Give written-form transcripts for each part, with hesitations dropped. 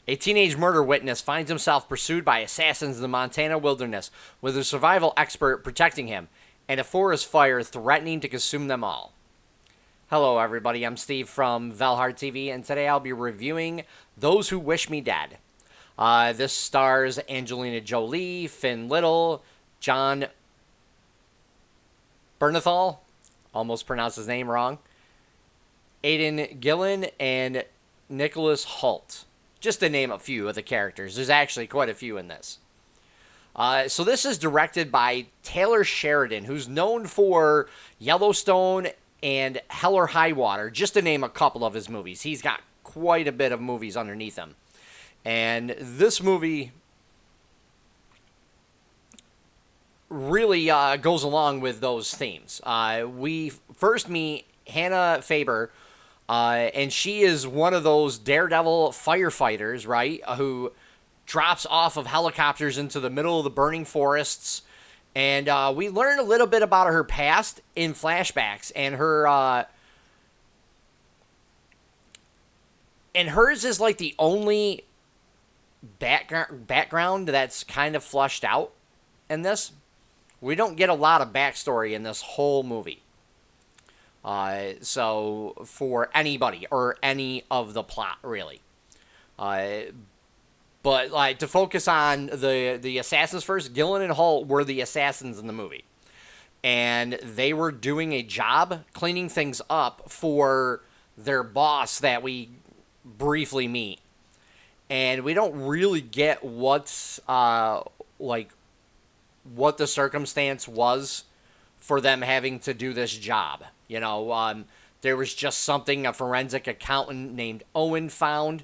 A teenage murder witness finds himself pursued by assassins in the Montana wilderness, with a survival expert protecting him, and a forest fire threatening to consume them all. Hello, everybody. I'm Steve from VALHARTV, and today I'll be reviewing Those Who Wish Me Dead. This stars Angelina Jolie, Finn Little, John Bernthal, almost pronounced his name wrong, Aidan Gillen, and Nicholas Hoult. Just to name a few of the characters. There's actually quite a few in this. So this is directed by Taylor Sheridan, who's known for Yellowstone and Hell or High Water, just to name a couple of his movies. He's got quite a bit of movies underneath him. And this movie really goes along with those themes. We first meet Hannah Faber, and she is one of those daredevil firefighters, right, who drops off of helicopters into the middle of the burning forests. And we learn a little bit about her past in flashbacks, and hers is like the only background that's kind of flushed out in this. We don't get a lot of backstory in this whole movie. So for anybody or any of the plot, really. But like to focus on the assassins first, Gillen and Hoult were the assassins in the movie. And they were doing a job cleaning things up for their boss that we briefly meet. And we don't really get what's what the circumstance was for them having to do this job. You know, there was just something a forensic accountant named Owen found,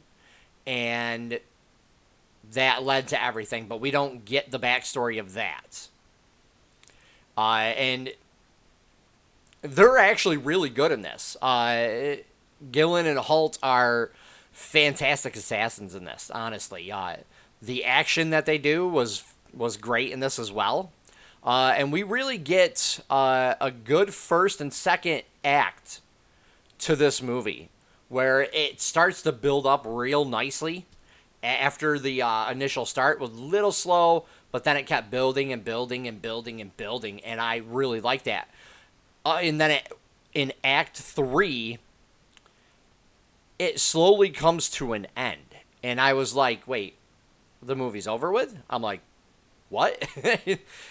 and that led to everything, but we don't get the backstory of that. And they're actually really good in this. Gillen and Hoult are fantastic assassins in this, honestly. The action that they do was great in this as well. And we really get a good first and second act to this movie, where it starts to build up real nicely. After the initial start was a little slow, but then it kept building and building and building and building, and I really like that. And then in Act 3, it slowly comes to an end. And I was like, wait, the movie's over with? I'm like, what?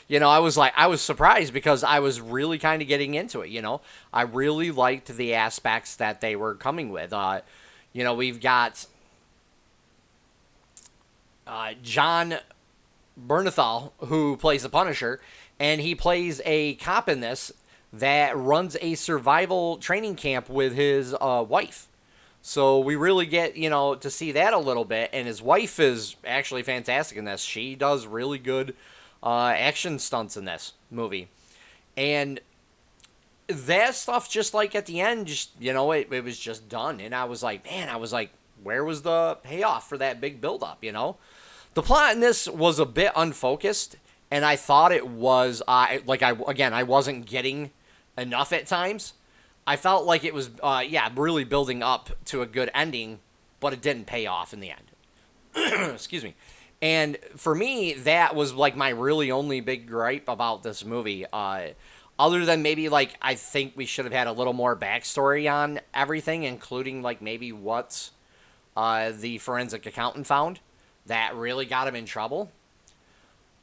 You know, I was surprised because I was really kind of getting into it, you know. I really liked the aspects that they were coming with. You know, we've got John Bernthal, who plays the Punisher, and he plays a cop in this that runs a survival training camp with his wife. So we really get, you know, to see that a little bit, and his wife is actually fantastic in this. She does really good action stunts in this movie. And that stuff, just like at the end, just, you know, it was just done. And I was like, where was the payoff for that big buildup, you know? The plot in this was a bit unfocused, and I thought it was, I wasn't getting enough at times. I felt like it was, really building up to a good ending, but it didn't pay off in the end. Excuse me. And for me, that was like my really only big gripe about this movie. Other than maybe, like, I think we should have had a little more backstory on everything, including, like, maybe what the forensic accountant found that really got him in trouble.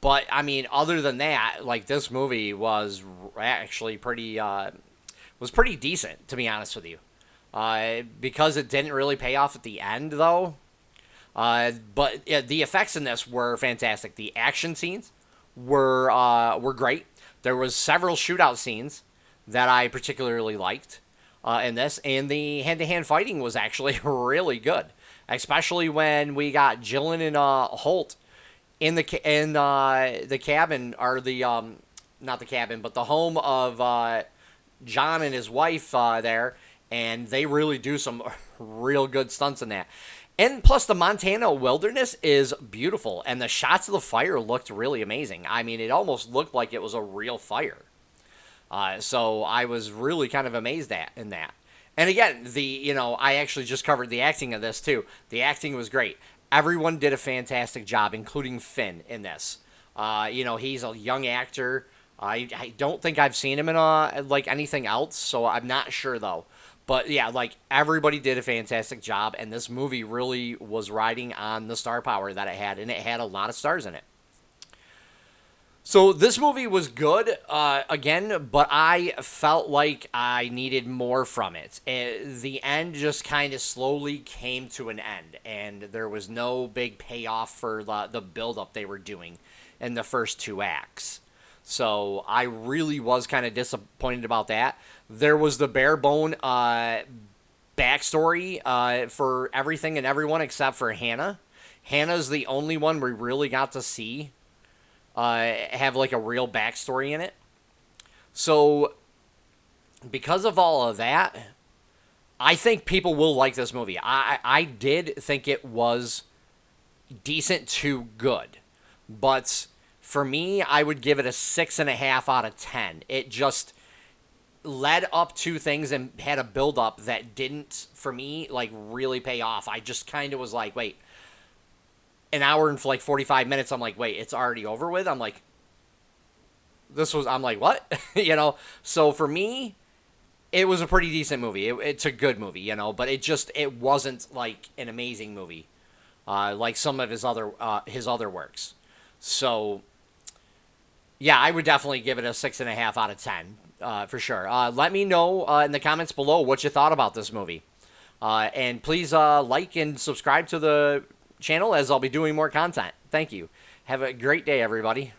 But, I mean, other than that, like, this movie was actually pretty decent, to be honest with you. Because it didn't really pay off at the end, though. But the effects in this were fantastic. The action scenes were great. There was several shootout scenes that I particularly liked in this, and the hand-to-hand fighting was actually really good, especially when we got Gillen and Hoult in the cabin, or not the cabin, but the home of John and his wife there, and they really do some real good stunts in that. And plus, the Montana wilderness is beautiful, and the shots of the fire looked really amazing. I mean, it almost looked like it was a real fire. So I was really kind of amazed in that. And again, I actually just covered the acting of this too. The acting was great. everyone did a fantastic job, including Finn in this. He's a young actor. I don't think I've seen him in like anything else, so I'm not sure though. But yeah, like everybody did a fantastic job, and this movie really was riding on the star power that it had, and it had a lot of stars in it. So this movie was good, again, but I felt like I needed more from it. The end just kind of slowly came to an end, and there was no big payoff for the build-up they were doing in the first two acts. So I really was kind of disappointed about that. There was the bare bone backstory for everything and everyone except for Hannah. Hannah's the only one we really got to see have like a real backstory in it. So because of all of that, I think people will like this movie. I did think it was decent to good, but for me, I would give it a 6.5 out of 10. It just led up to things and had a build up that didn't, for me, like really pay off. I just kind of was like, wait, an hour and like 45 minutes. I'm like, wait, it's already over with. I'm like, I'm like, what? So for me, it was a pretty decent movie. It's a good movie, but it wasn't like an amazing movie, like some of his other works. So yeah, I would definitely give it a 6.5 out of 10, for sure. Let me know in the comments below what you thought about this movie. And please like and subscribe to the channel, as I'll be doing more content. Thank you. Have a great day, everybody.